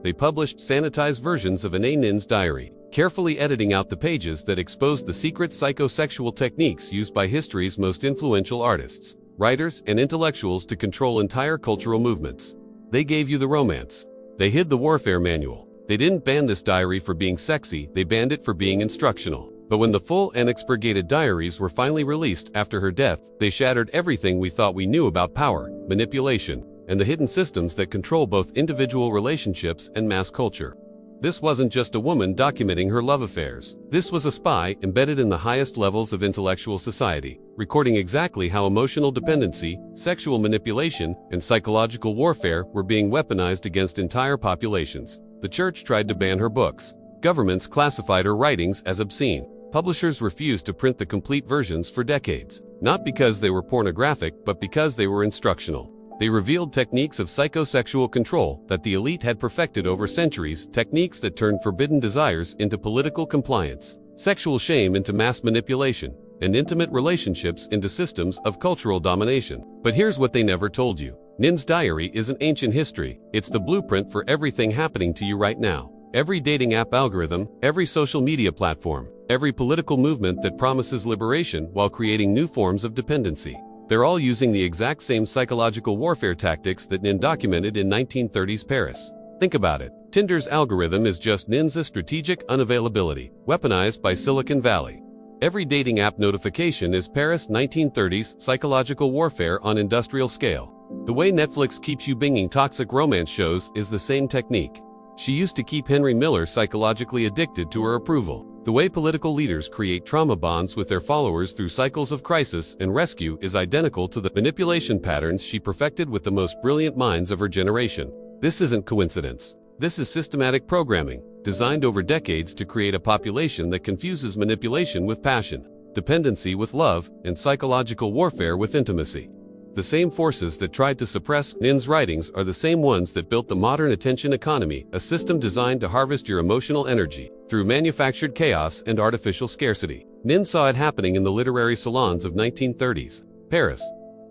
They published sanitized versions of Anaïs Nin's diary, carefully editing out the pages that exposed the secret psychosexual techniques used by history's most influential artists, writers, and intellectuals to control entire cultural movements. They gave you the romance. They hid the warfare manual. They didn't ban this diary for being sexy, they banned it for being instructional. But when the full unexpurgated diaries were finally released after her death, they shattered everything we thought we knew about power, manipulation, and the hidden systems that control both individual relationships and mass culture. This wasn't just a woman documenting her love affairs. This was a spy embedded in the highest levels of intellectual society, recording exactly how emotional dependency, sexual manipulation, and psychological warfare were being weaponized against entire populations. The church tried to ban her books. Governments classified her writings as obscene. Publishers refused to print the complete versions for decades, not because they were pornographic, but because they were instructional. They revealed techniques of psychosexual control that the elite had perfected over centuries, techniques that turned forbidden desires into political compliance, sexual shame into mass manipulation, and intimate relationships into systems of cultural domination. But here's what they never told you. Nin's diary isn't ancient history, it's the blueprint for everything happening to you right now. Every dating app algorithm, every social media platform, every political movement that promises liberation while creating new forms of dependency. They're all using the exact same psychological warfare tactics that Nin documented in 1930s Paris. Think about it. Tinder's algorithm is just Nin's strategic unavailability, weaponized by Silicon Valley. Every dating app notification is Paris 1930s psychological warfare on industrial scale. The way Netflix keeps you binging toxic romance shows is the same technique. She used to keep Henry Miller psychologically addicted to her approval. The way political leaders create trauma bonds with their followers through cycles of crisis and rescue is identical to the manipulation patterns she perfected with the most brilliant minds of her generation. This isn't coincidence. This is systematic programming, designed over decades to create a population that confuses manipulation with passion, dependency with love, and psychological warfare with intimacy. The same forces that tried to suppress Nin's writings are the same ones that built the modern attention economy, a system designed to harvest your emotional energy through manufactured chaos and artificial scarcity. Nin saw it happening in the literary salons of 1930s Paris.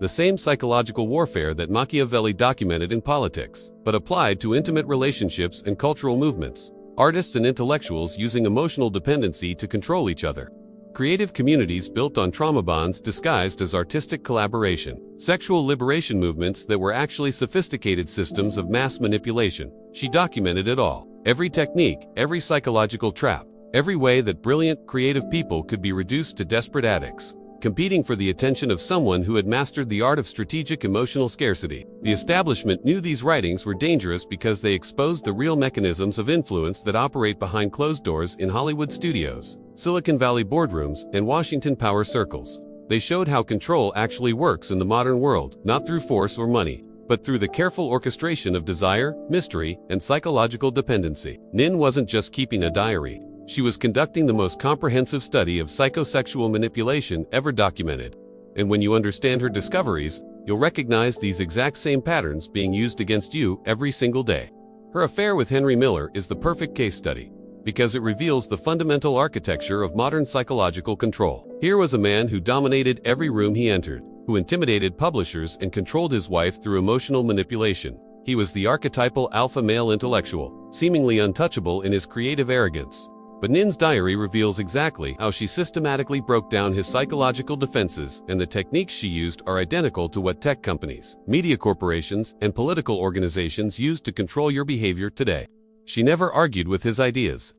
The same psychological warfare that Machiavelli documented in politics, but applied to intimate relationships and cultural movements. Artists and intellectuals using emotional dependency to control each other. Creative communities built on trauma bonds disguised as artistic collaboration. Sexual liberation movements that were actually sophisticated systems of mass manipulation. She documented it all. Every technique, every psychological trap, every way that brilliant, creative people could be reduced to desperate addicts, competing for the attention of someone who had mastered the art of strategic emotional scarcity. The establishment knew these writings were dangerous because they exposed the real mechanisms of influence that operate behind closed doors in Hollywood studios, Silicon Valley boardrooms, and Washington power circles. They showed how control actually works in the modern world, not through force or money, but through the careful orchestration of desire, mystery, and psychological dependency. Nin wasn't just keeping a diary. She was conducting the most comprehensive study of psychosexual manipulation ever documented. And when you understand her discoveries, you'll recognize these exact same patterns being used against you every single day. Her affair with Henry Miller is the perfect case study, because it reveals the fundamental architecture of modern psychological control. Here was a man who dominated every room he entered, who intimidated publishers and controlled his wife through emotional manipulation. He was the archetypal alpha male intellectual, seemingly untouchable in his creative arrogance. But Nin's diary reveals exactly how she systematically broke down his psychological defenses, and the techniques she used are identical to what tech companies, media corporations, and political organizations use to control your behavior today. She never argued with his ideas,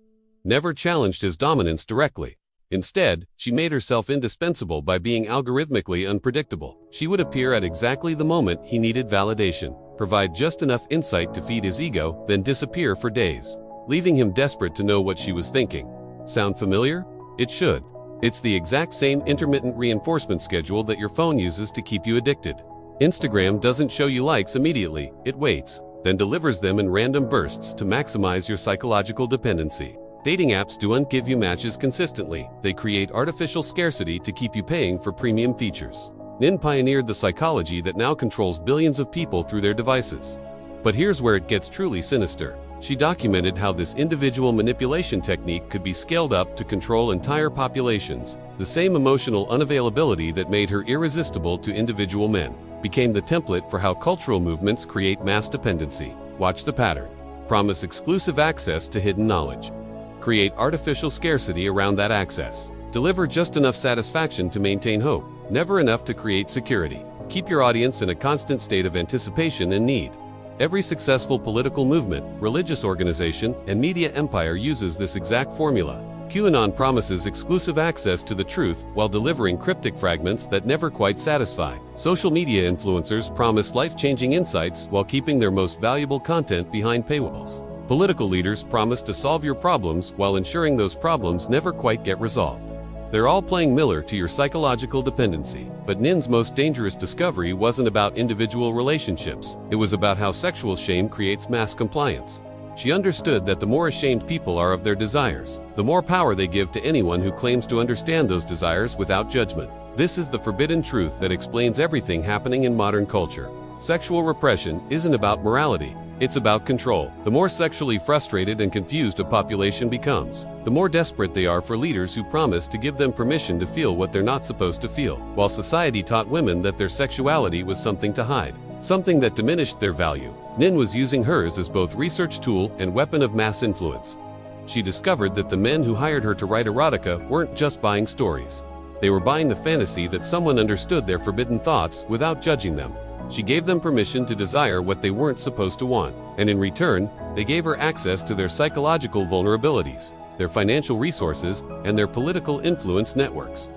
never challenged his dominance directly. Instead, she made herself indispensable by being algorithmically unpredictable. She would appear at exactly the moment he needed validation, provide just enough insight to feed his ego, then disappear for days, leaving him desperate to know what she was thinking. Sound familiar? It should. It's the exact same intermittent reinforcement schedule that your phone uses to keep you addicted. Instagram doesn't show you likes immediately, it waits, then delivers them in random bursts to maximize your psychological dependency. Dating apps don't give you matches consistently. They create artificial scarcity to keep you paying for premium features. Nin pioneered the psychology that now controls billions of people through their devices. But here's where it gets truly sinister. She documented how this individual manipulation technique could be scaled up to control entire populations. The same emotional unavailability that made her irresistible to individual men became the template for how cultural movements create mass dependency. Watch the pattern. promise exclusive access to hidden knowledge. Create artificial scarcity around that access. Deliver just enough satisfaction to maintain hope, never enough to create security. Keep your audience in a constant state of anticipation and need. Every successful political movement, religious organization, and media empire uses this exact formula. QAnon promises exclusive access to the truth while delivering cryptic fragments that never quite satisfy. Social media influencers promise life-changing insights while keeping their most valuable content behind paywalls. Political leaders promise to solve your problems while ensuring those problems never quite get resolved. They're all playing Miller to your psychological dependency. But Nin's most dangerous discovery wasn't about individual relationships. It was about how sexual shame creates mass compliance. She understood that the more ashamed people are of their desires, the more power they give to anyone who claims to understand those desires without judgment. This is the forbidden truth that explains everything happening in modern culture. Sexual repression isn't about morality. It's about control. The more sexually frustrated and confused a population becomes, the more desperate they are for leaders who promise to give them permission to feel what they're not supposed to feel. While society taught women that their sexuality was something to hide, something that diminished their value, Nin was using hers as both research tool and weapon of mass influence. She discovered that the men who hired her to write erotica weren't just buying stories. They were buying the fantasy that someone understood their forbidden thoughts without judging them. She gave them permission to desire what they weren't supposed to want, and in return, they gave her access to their psychological vulnerabilities, their financial resources, and their political influence networks.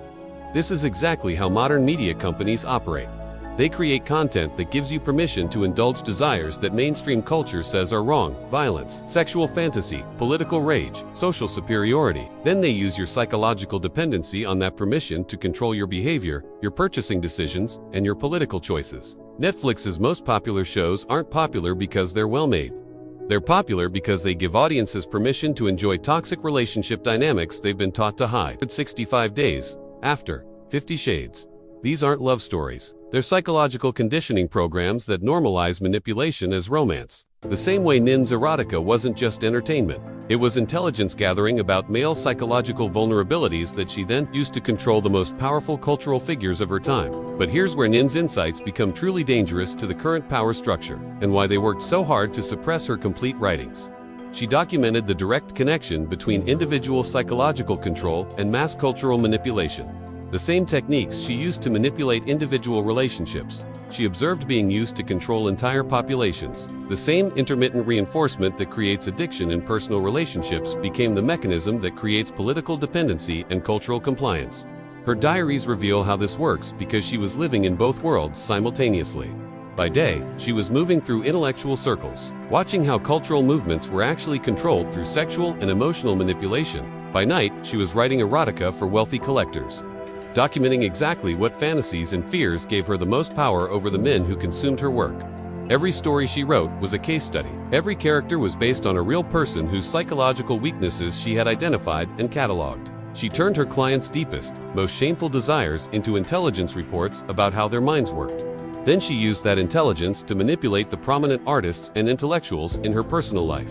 This is exactly how modern media companies operate. They create content that gives you permission to indulge desires that mainstream culture says are wrong: violence, sexual fantasy, political rage, social superiority. Then they use your psychological dependency on that permission to control your behavior, your purchasing decisions, and your political choices. Netflix's most popular shows aren't popular because they're well-made. They're popular because they give audiences permission to enjoy toxic relationship dynamics they've been taught to hide. 65 Days After 50 Shades. These aren't love stories. They're psychological conditioning programs that normalize manipulation as romance. The same way Nin's erotica wasn't just entertainment. It was intelligence gathering about male psychological vulnerabilities that she then used to control the most powerful cultural figures of her time. But here's where Nin's insights become truly dangerous to the current power structure, and why they worked so hard to suppress her complete writings. She documented the direct connection between individual psychological control and mass cultural manipulation. The same techniques she used to manipulate individual relationships, she observed being used to control entire populations. The same intermittent reinforcement that creates addiction in personal relationships became the mechanism that creates political dependency and cultural compliance. Her diaries reveal how this works because she was living in both worlds simultaneously. By day, she was moving through intellectual circles, watching how cultural movements were actually controlled through sexual and emotional manipulation. By night, she was writing erotica for wealthy collectors, documenting exactly what fantasies and fears gave her the most power over the men who consumed her work. Every story she wrote was a case study. Every character was based on a real person whose psychological weaknesses she had identified and cataloged. She turned her clients' deepest, most shameful desires into intelligence reports about how their minds worked. Then she used that intelligence to manipulate the prominent artists and intellectuals in her personal life.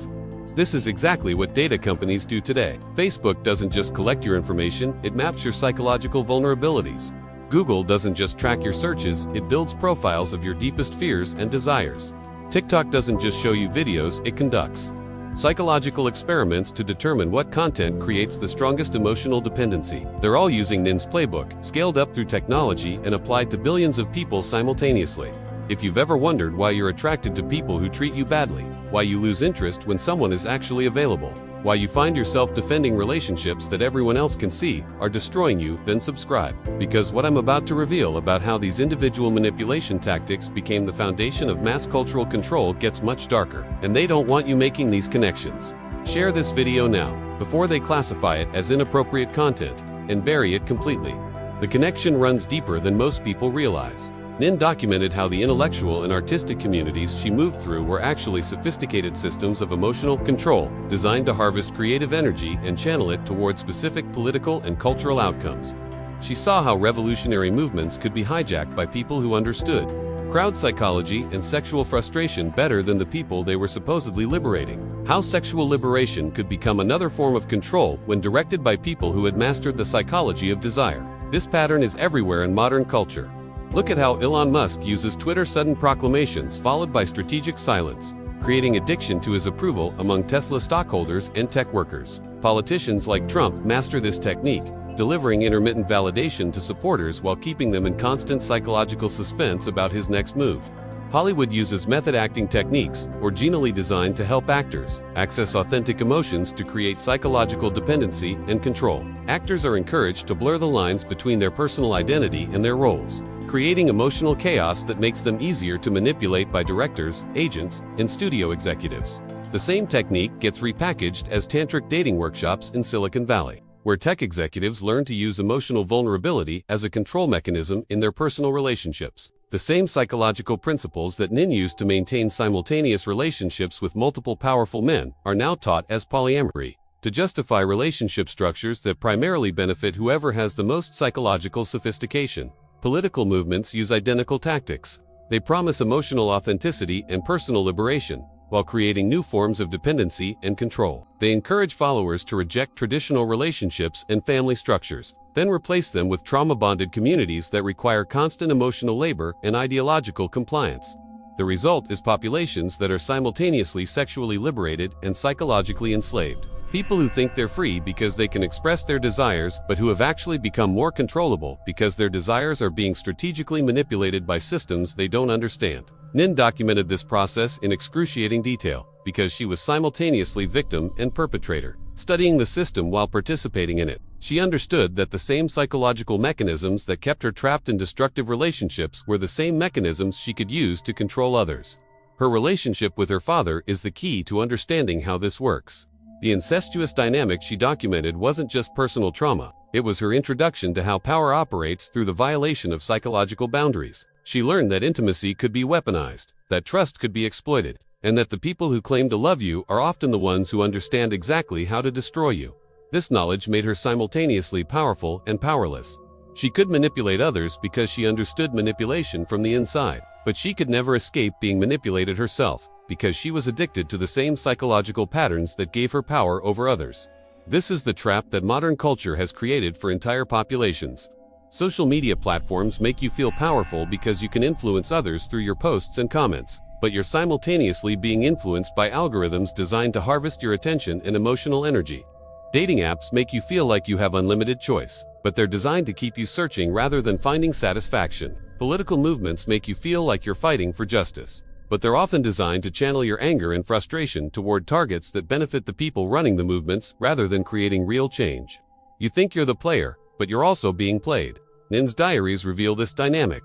This is exactly what data companies do today. Facebook doesn't just collect your information, it maps your psychological vulnerabilities. Google doesn't just track your searches, it builds profiles of your deepest fears and desires. TikTok doesn't just show you videos, it conducts psychological experiments to determine what content creates the strongest emotional dependency. They're all using Nin's playbook, scaled up through technology and applied to billions of people simultaneously. If you've ever wondered why you're attracted to people who treat you badly, why you lose interest when someone is actually available, why you find yourself defending relationships that everyone else can see are destroying you, then subscribe. Because what I'm about to reveal about how these individual manipulation tactics became the foundation of mass cultural control gets much darker, and they don't want you making these connections. Share this video now, before they classify it as inappropriate content, and bury it completely. The connection runs deeper than most people realize. Nin documented how the intellectual and artistic communities she moved through were actually sophisticated systems of emotional control, designed to harvest creative energy and channel it toward specific political and cultural outcomes. She saw how revolutionary movements could be hijacked by people who understood crowd psychology and sexual frustration better than the people they were supposedly liberating. How sexual liberation could become another form of control when directed by people who had mastered the psychology of desire. This pattern is everywhere in modern culture. Look at how Elon Musk uses Twitter's sudden proclamations followed by strategic silence, creating addiction to his approval among Tesla stockholders and tech workers. Politicians like Trump master this technique, delivering intermittent validation to supporters while keeping them in constant psychological suspense about his next move. Hollywood uses method acting techniques, originally designed to help actors access authentic emotions to create psychological dependency and control. Actors are encouraged to blur the lines between their personal identity and their roles, creating emotional chaos that makes them easier to manipulate by directors, agents, and studio executives. The same technique gets repackaged as tantric dating workshops in Silicon Valley, where tech executives learn to use emotional vulnerability as a control mechanism in their personal relationships. The same psychological principles that Nin used to maintain simultaneous relationships with multiple powerful men are now taught as polyamory, to justify relationship structures that primarily benefit whoever has the most psychological sophistication. Political movements use identical tactics. They promise emotional authenticity and personal liberation, while creating new forms of dependency and control. They encourage followers to reject traditional relationships and family structures, then replace them with trauma-bonded communities that require constant emotional labor and ideological compliance. The result is populations that are simultaneously sexually liberated and psychologically enslaved. People who think they're free because they can express their desires, but who have actually become more controllable because their desires are being strategically manipulated by systems they don't understand. Nin documented this process in excruciating detail because she was simultaneously victim and perpetrator. Studying the system while participating in it, she understood that the same psychological mechanisms that kept her trapped in destructive relationships were the same mechanisms she could use to control others. Her relationship with her father is the key to understanding how this works. The incestuous dynamic she documented wasn't just personal trauma, it was her introduction to how power operates through the violation of psychological boundaries. She learned that intimacy could be weaponized, that trust could be exploited, and that the people who claim to love you are often the ones who understand exactly how to destroy you. This knowledge made her simultaneously powerful and powerless. She could manipulate others because she understood manipulation from the inside, but she could never escape being manipulated herself, because she was addicted to the same psychological patterns that gave her power over others. This is the trap that modern culture has created for entire populations. Social media platforms make you feel powerful because you can influence others through your posts and comments, but you're simultaneously being influenced by algorithms designed to harvest your attention and emotional energy. Dating apps make you feel like you have unlimited choice, but they're designed to keep you searching rather than finding satisfaction. Political movements make you feel like you're fighting for justice, but they're often designed to channel your anger and frustration toward targets that benefit the people running the movements rather than creating real change. You think you're the player, but you're also being played. Nin's diaries reveal this dynamic.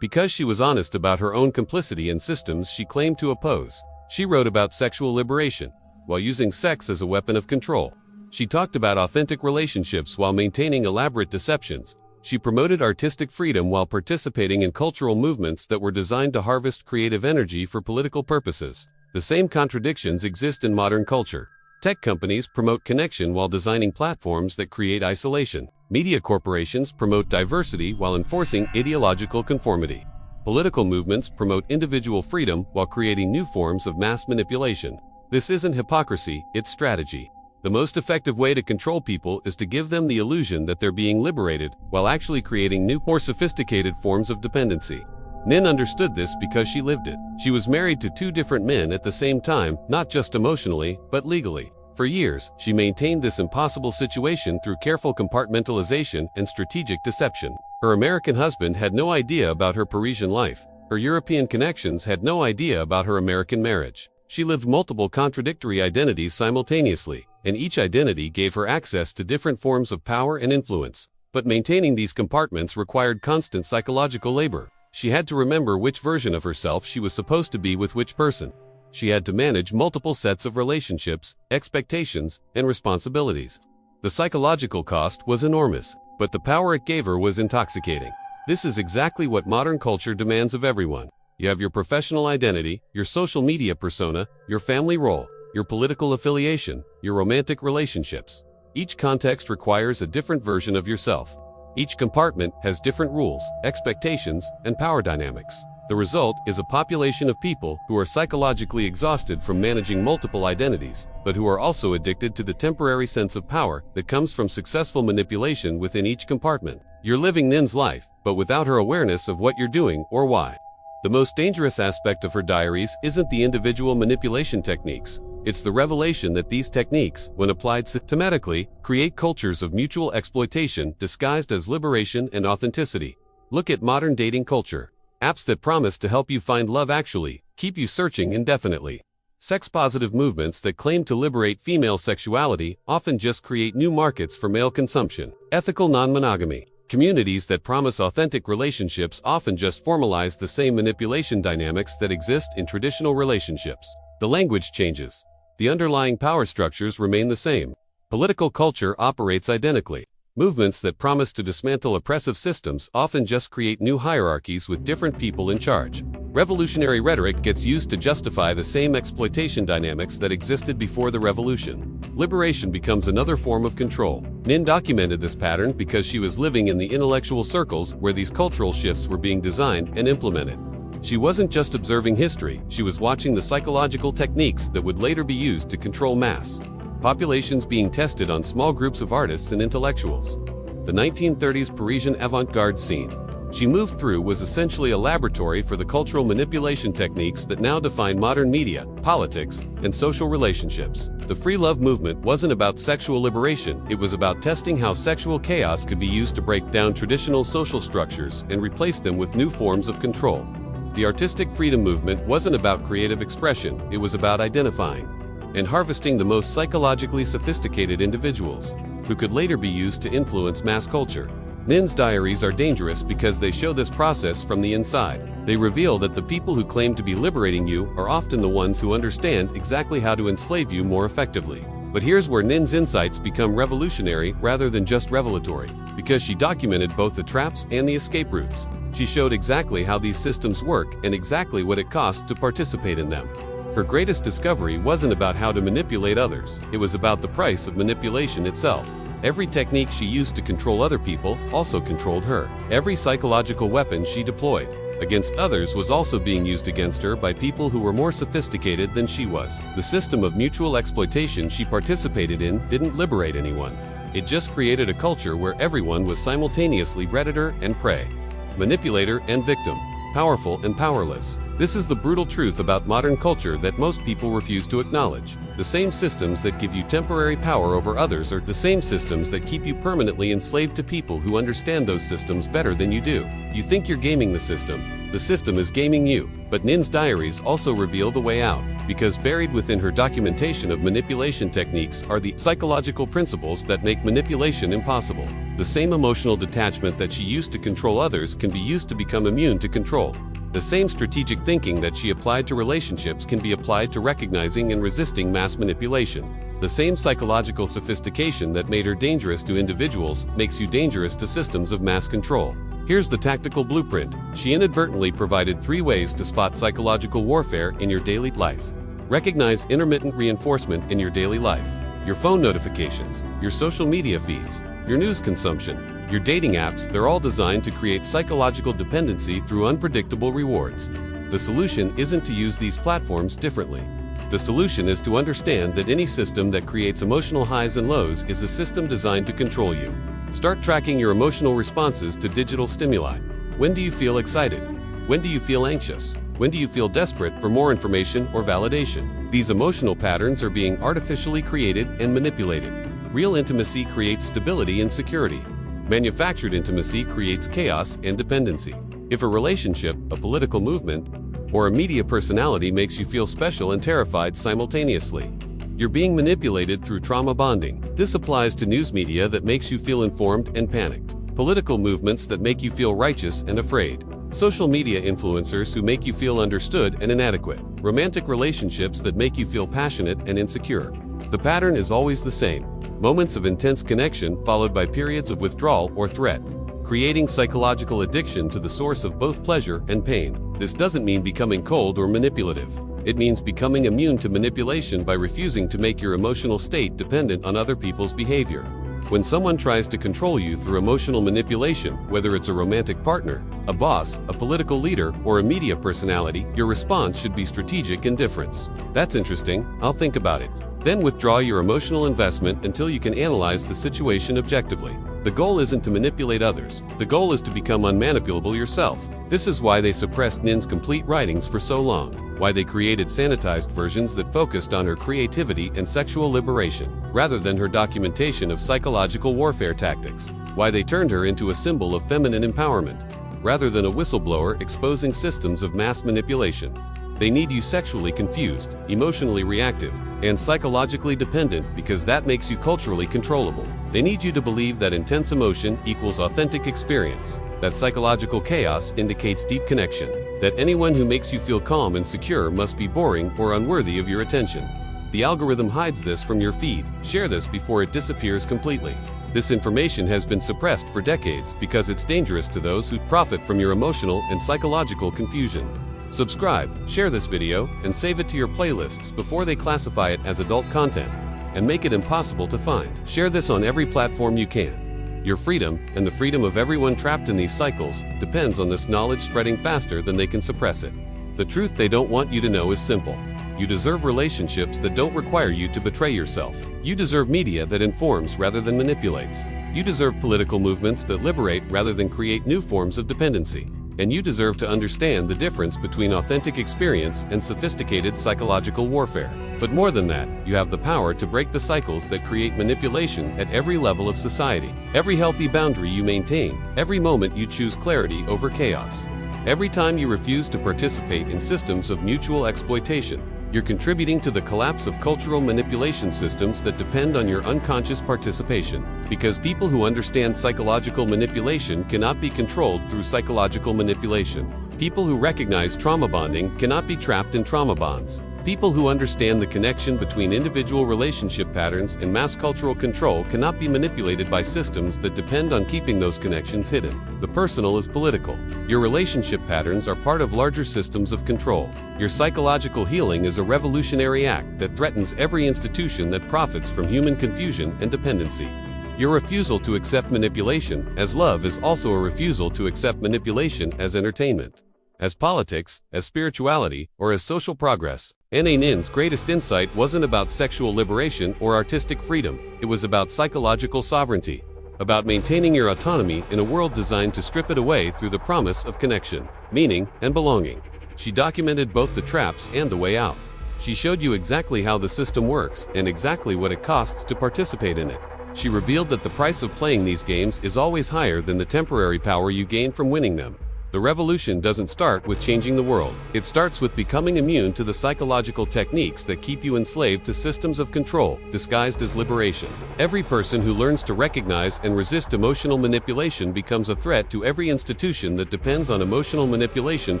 Because she was honest about her own complicity in systems she claimed to oppose, she wrote about sexual liberation, while using sex as a weapon of control. She talked about authentic relationships while maintaining elaborate deceptions. She promoted artistic freedom while participating in cultural movements that were designed to harvest creative energy for political purposes. The same contradictions exist in modern culture. Tech companies promote connection while designing platforms that create isolation. Media corporations promote diversity while enforcing ideological conformity. Political movements promote individual freedom while creating new forms of mass manipulation. This isn't hypocrisy, it's strategy. The most effective way to control people is to give them the illusion that they're being liberated, while actually creating new, more sophisticated forms of dependency. Nin understood this because she lived it. She was married to 2 different men at the same time, not just emotionally, but legally. For years, she maintained this impossible situation through careful compartmentalization and strategic deception. Her American husband had no idea about her Parisian life. Her European connections had no idea about her American marriage. She lived multiple contradictory identities simultaneously, and each identity gave her access to different forms of power and influence. But maintaining these compartments required constant psychological labor. She had to remember which version of herself she was supposed to be with which person. She had to manage multiple sets of relationships, expectations, and responsibilities. The psychological cost was enormous, but the power it gave her was intoxicating. This is exactly what modern culture demands of everyone. You have your professional identity, your social media persona, your family role, your political affiliation, your romantic relationships. Each context requires a different version of yourself. Each compartment has different rules, expectations, and power dynamics. The result is a population of people who are psychologically exhausted from managing multiple identities, but who are also addicted to the temporary sense of power that comes from successful manipulation within each compartment. You're living Nin's life, but without her awareness of what you're doing or why. The most dangerous aspect of her diaries isn't the individual manipulation techniques. It's the revelation that these techniques, when applied systematically, create cultures of mutual exploitation disguised as liberation and authenticity. Look at modern dating culture. Apps that promise to help you find love actually keep you searching indefinitely. Sex-positive movements that claim to liberate female sexuality often just create new markets for male consumption. Ethical non-monogamy. Communities that promise authentic relationships often just formalize the same manipulation dynamics that exist in traditional relationships. The language changes. The underlying power structures remain the same. Political culture operates identically. Movements that promise to dismantle oppressive systems often just create new hierarchies with different people in charge. Revolutionary rhetoric gets used to justify the same exploitation dynamics that existed before the revolution. Liberation becomes another form of control. Nin documented this pattern because she was living in the intellectual circles where these cultural shifts were being designed and implemented. She wasn't just observing history, she was watching the psychological techniques that would later be used to control mass populations being tested on small groups of artists and intellectuals. The 1930s Parisian avant-garde scene she moved through was essentially a laboratory for the cultural manipulation techniques that now define modern media, politics, and social relationships. The free love movement wasn't about sexual liberation, it was about testing how sexual chaos could be used to break down traditional social structures and replace them with new forms of control. The artistic freedom movement wasn't about creative expression, it was about identifying and harvesting the most psychologically sophisticated individuals, who could later be used to influence mass culture. Nin's diaries are dangerous because they show this process from the inside. They reveal that the people who claim to be liberating you are often the ones who understand exactly how to enslave you more effectively. But here's where Nin's insights become revolutionary rather than just revelatory, because she documented both the traps and the escape routes. She showed exactly how these systems work and exactly what it costs to participate in them. Her greatest discovery wasn't about how to manipulate others, it was about the price of manipulation itself. Every technique she used to control other people also controlled her. Every psychological weapon she deployed against others was also being used against her by people who were more sophisticated than she was. The system of mutual exploitation she participated in didn't liberate anyone. It just created a culture where everyone was simultaneously predator and prey, manipulator and victim, powerful and powerless. This is the brutal truth about modern culture that most people refuse to acknowledge. The same systems that give you temporary power over others are the same systems that keep you permanently enslaved to people who understand those systems better than you do. You think you're gaming the system is gaming you. But Nin's diaries also reveal the way out, because buried within her documentation of manipulation techniques are the psychological principles that make manipulation impossible. The same emotional detachment that she used to control others can be used to become immune to control. The same strategic thinking that she applied to relationships can be applied to recognizing and resisting mass manipulation. The same psychological sophistication that made her dangerous to individuals makes you dangerous to systems of mass control. Here's the tactical blueprint. She inadvertently provided 3 ways to spot psychological warfare in your daily life. Recognize intermittent reinforcement in your daily life. Your phone notifications, your social media feeds, your news consumption, your dating apps, they're all designed to create psychological dependency through unpredictable rewards. The solution isn't to use these platforms differently. The solution is to understand that any system that creates emotional highs and lows is a system designed to control you. Start tracking your emotional responses to digital stimuli. When do you feel excited? When do you feel anxious? When do you feel desperate for more information or validation? These emotional patterns are being artificially created and manipulated. Real intimacy creates stability and security. Manufactured intimacy creates chaos and dependency. If a relationship, a political movement, or a media personality makes you feel special and terrified simultaneously, you're being manipulated through trauma bonding. This applies to news media that makes you feel informed and panicked, political movements that make you feel righteous and afraid, social media influencers who make you feel understood and inadequate, romantic relationships that make you feel passionate and insecure. The pattern is always the same: moments of intense connection followed by periods of withdrawal or threat, creating psychological addiction to the source of both pleasure and pain. This doesn't mean becoming cold or manipulative. It means becoming immune to manipulation by refusing to make your emotional state dependent on other people's behavior. When someone tries to control you through emotional manipulation, whether it's a romantic partner, a boss, a political leader, or a media personality, your response should be strategic indifference. That's interesting, I'll think about it. Then withdraw your emotional investment until you can analyze the situation objectively. The goal isn't to manipulate others. The goal is to become unmanipulable yourself. This is why they suppressed Nin's complete writings for so long, why they created sanitized versions that focused on her creativity and sexual liberation, rather than her documentation of psychological warfare tactics, why they turned her into a symbol of feminine empowerment, rather than a whistleblower exposing systems of mass manipulation. They need you sexually confused, emotionally reactive, and psychologically dependent because that makes you culturally controllable. They need you to believe that intense emotion equals authentic experience, that psychological chaos indicates deep connection, that anyone who makes you feel calm and secure must be boring or unworthy of your attention. The algorithm hides this from your feed. Share this before it disappears completely. This information has been suppressed for decades because it's dangerous to those who profit from your emotional and psychological confusion. Subscribe, share this video, and save it to your playlists before they classify it as adult content and make it impossible to find. Share this on every platform you can. Your freedom, and the freedom of everyone trapped in these cycles, depends on this knowledge spreading faster than they can suppress it. The truth they don't want you to know is simple. You deserve relationships that don't require you to betray yourself. You deserve media that informs rather than manipulates. You deserve political movements that liberate rather than create new forms of dependency. And you deserve to understand the difference between authentic experience and sophisticated psychological warfare. But more than that, you have the power to break the cycles that create manipulation at every level of society. Every healthy boundary you maintain, every moment you choose clarity over chaos, every time you refuse to participate in systems of mutual exploitation, you're contributing to the collapse of cultural manipulation systems that depend on your unconscious participation. Because people who understand psychological manipulation cannot be controlled through psychological manipulation. People who recognize trauma bonding cannot be trapped in trauma bonds. People who understand the connection between individual relationship patterns and mass cultural control cannot be manipulated by systems that depend on keeping those connections hidden. The personal is political. Your relationship patterns are part of larger systems of control. Your psychological healing is a revolutionary act that threatens every institution that profits from human confusion and dependency. Your refusal to accept manipulation as love is also a refusal to accept manipulation as entertainment, as politics, as spirituality, or as social progress. Anaïs Nin's greatest insight wasn't about sexual liberation or artistic freedom. It was about psychological sovereignty, about maintaining your autonomy in a world designed to strip it away through the promise of connection, meaning, and belonging. She documented both the traps and the way out. She showed you exactly how the system works and exactly what it costs to participate in it. She revealed that the price of playing these games is always higher than the temporary power you gain from winning them. The revolution doesn't start with changing the world. It starts with becoming immune to the psychological techniques that keep you enslaved to systems of control, disguised as liberation. Every person who learns to recognize and resist emotional manipulation becomes a threat to every institution that depends on emotional manipulation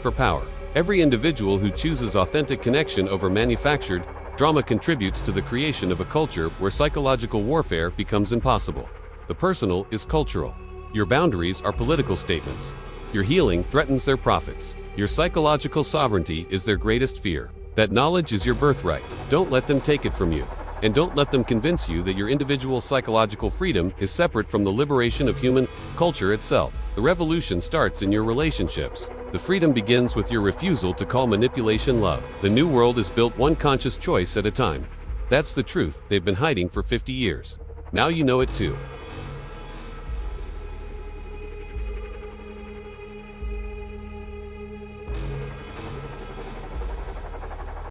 for power. Every individual who chooses authentic connection over manufactured drama contributes to the creation of a culture where psychological warfare becomes impossible. The personal is cultural. Your boundaries are political statements. Your healing threatens their profits. Your psychological sovereignty is their greatest fear. That knowledge is your birthright. Don't let them take it from you. And don't let them convince you that your individual psychological freedom is separate from the liberation of human culture itself. The revolution starts in your relationships. The freedom begins with your refusal to call manipulation love. The new world is built one conscious choice at a time. That's the truth they've been hiding for 50 years. Now you know it too.